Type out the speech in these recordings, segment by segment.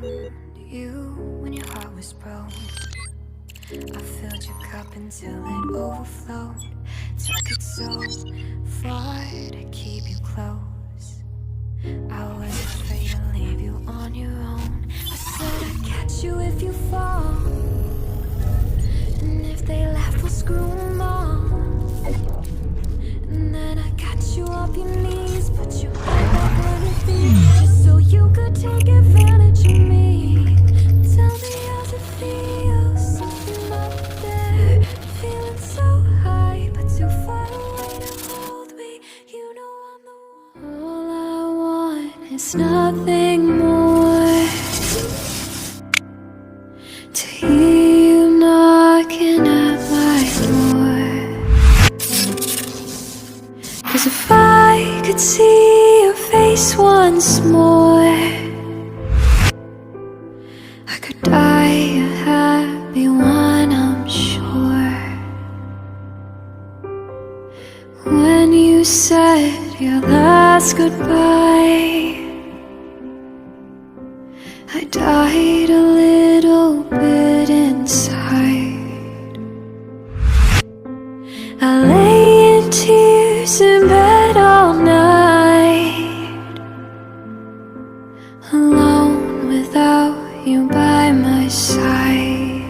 you when your heart was broke. I filled your cup until it overflowed. Took it so far to keep you close. I was afraid to leave you on your own. I said I'd catch you if you fall, and if they laugh, we'll screw them all. And then I got you off your knees, put you right back on your feet, just so you could take advantage of me. Tell me how's it feel, something up there, feeling so high, but too far away to hold me. You know I'm the one. All I want is nothing more, to hear you knocking at my door. 'Cause if I could see your face once more, I could die a happy one, I'm sure. When you said your last goodbye, I died a little bit inside. I lay in tears in bed all night, alone without you by my side.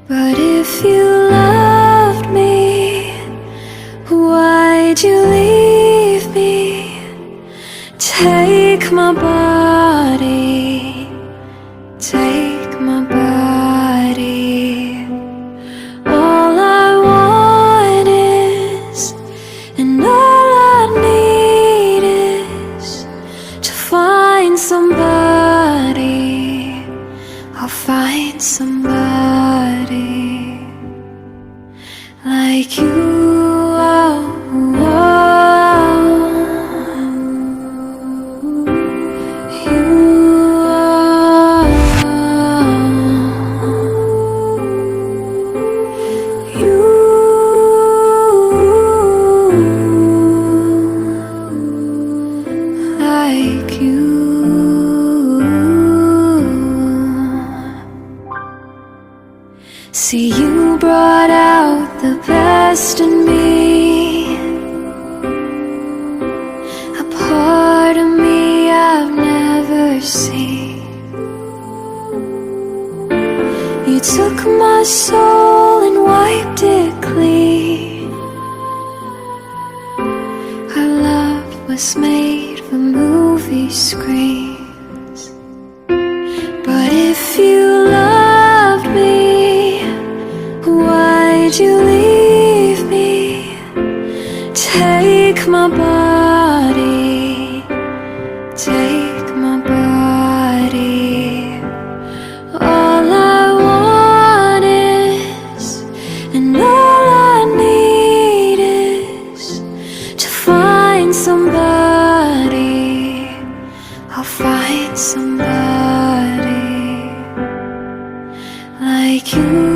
But if you loved me, why'd you leave me? Take my body, take my body. All I want is, and all I need is, to find somebody. I'll find somebody like you. See, you brought out the best in me, a part of me I've never seen. You took my soul and wiped it clean. Our love was made for movie screens. But if you loved me, why'd you leave me? Take my body, take my body. All I want is, and all I need is, to find somebody. I'll find somebody like you.